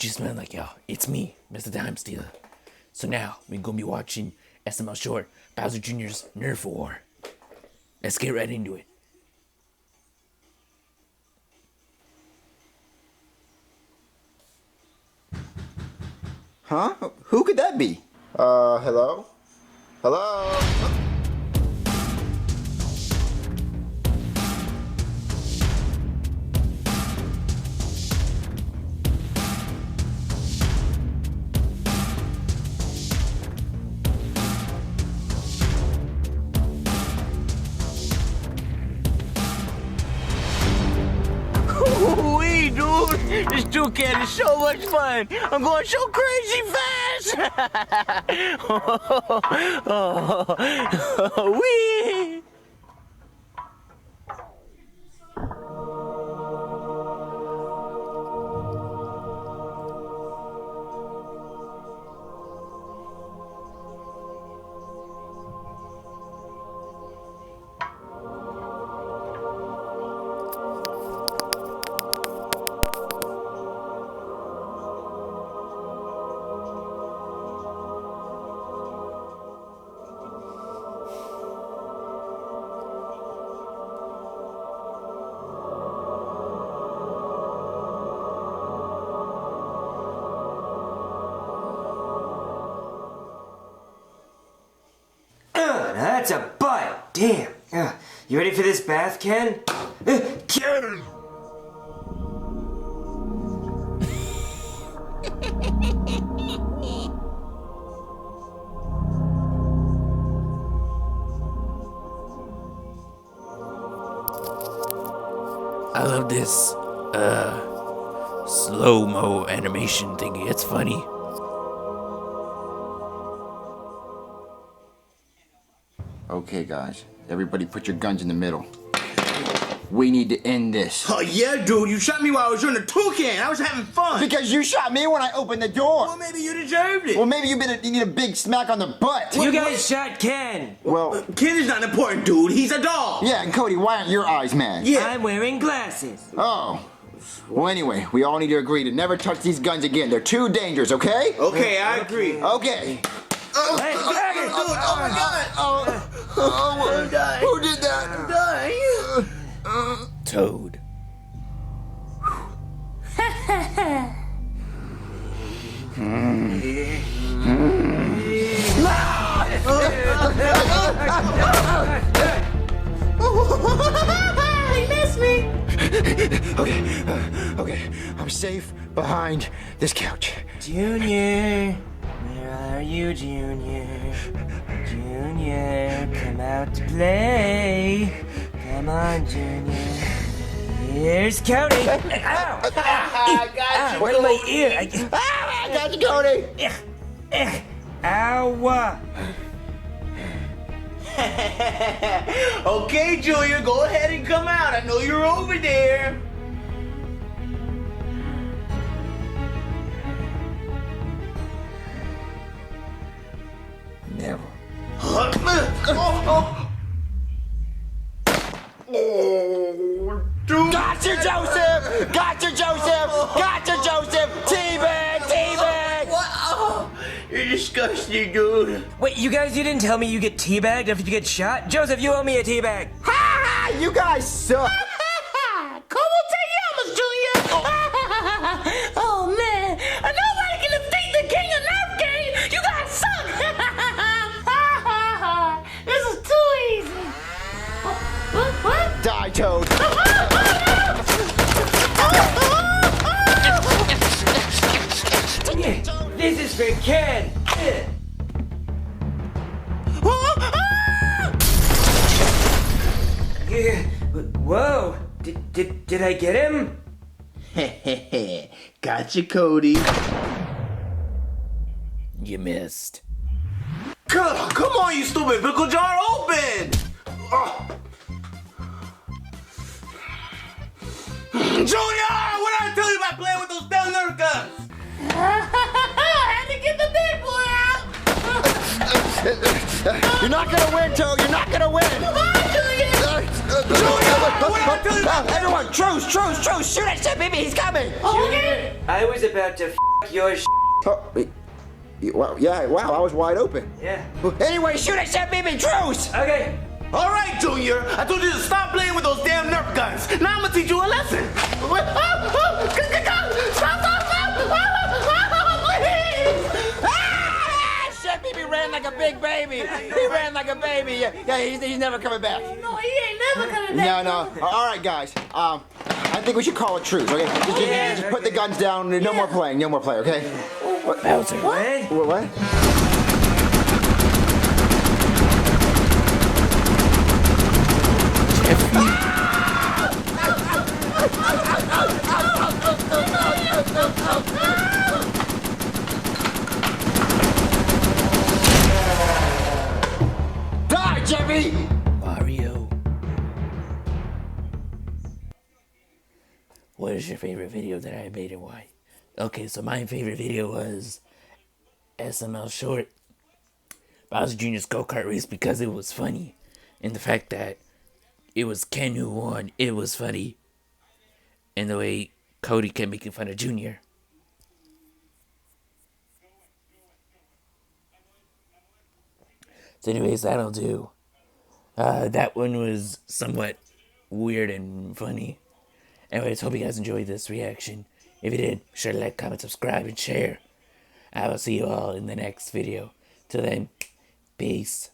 Just man like, yo, it's me, Mr. Time Stealer. So now we're gonna be watching SML short Bowser Jr.'s Nerf War. Let's get right into it. Huh? Who could that be? Hello? Hello? Wee, dude! This toucan is so much fun! I'm going so crazy fast! Wee! That's a butt! Damn! You ready for this bath, Ken? Ken! I love this, slow-mo animation thingy. It's funny. Okay, guys. Everybody put your guns in the middle. We need to end this. Oh yeah, dude, you shot me while I was doing the toucan. I was having fun. Because you shot me when I opened the door. Well, maybe you deserved it. Well, maybe you need a big smack on the butt. You guys shot Ken! Well, Ken is not important, dude. He's a dog. yeah, and Cody, why aren't your eyes mad? Yeah. I'm wearing glasses. Oh. Well, anyway, we all need to agree to never touch these guns again. They're too dangerous, okay? Okay, I agree. Okay. Hey, Oh my God! I'm dying. Who did that? I'm dying. Toad. He missed me. Okay. I'm safe behind this couch. Junior, where are you, Junior? Junior, come out to play. Come on, Junior. Here's Cody. Ow! I got you. Where's my ear? I got you, Cody. Ow! Okay, Julia, go ahead and come out. I know you're over there. Never. Oh, dude. Gotcha, Joseph! Gotcha, Joseph! Gotcha, Joseph! Teabag! Teabag! What? Oh, you're disgusting, dude. Wait, you guys, you didn't tell me you get teabagged after you get shot? Joseph, you owe me a teabag. Ha ha! You guys suck! Como te llamas, Julia? Oh, man. Nobody can defeat the king of Nerf game. You guys suck. This is too easy. What? Die, Toad! This is for Ken. Whoa! Did I get him? Gotcha, Cody. You missed. Come on, you stupid pickle jar, open! Oh. Junior, what did I tell you about playing with those damn Nerf guns? I had to get the big boy out. You're not gonna win, Toad! You're not gonna win! Come on, Julian! Everyone, truce! Shoot that shit, baby, he's coming! Okay. I was about to your Wow, yeah, wow, I was wide open. Yeah. Anyway, shoot that shit, baby, truce! Okay. All right, Junior. I told you to stop playing with those damn Nerf guns. Now I'm gonna teach you a lesson. Stop! Please! Shit, baby ran like a big baby. He ran like a baby. Yeah, he's never coming back. No, he ain't never coming back. No. All right, guys. I think we should call a truce, okay? Just put the guns down. No more playing, okay? Bowser. What? Die, Jeffy! Mario. What is your favorite video that I made and why? Okay, so my favorite video was SML short Bowser Jr.'s go-kart race because it was funny. And the fact that it was Ken who won, it was funny. And the way Cody kept making fun of Junior. So anyways, that'll do. That one was somewhat weird and funny. Anyways, hope you guys enjoyed this reaction. If you did, be sure to like, comment, subscribe, and share. I will see you all in the next video. Till then, peace.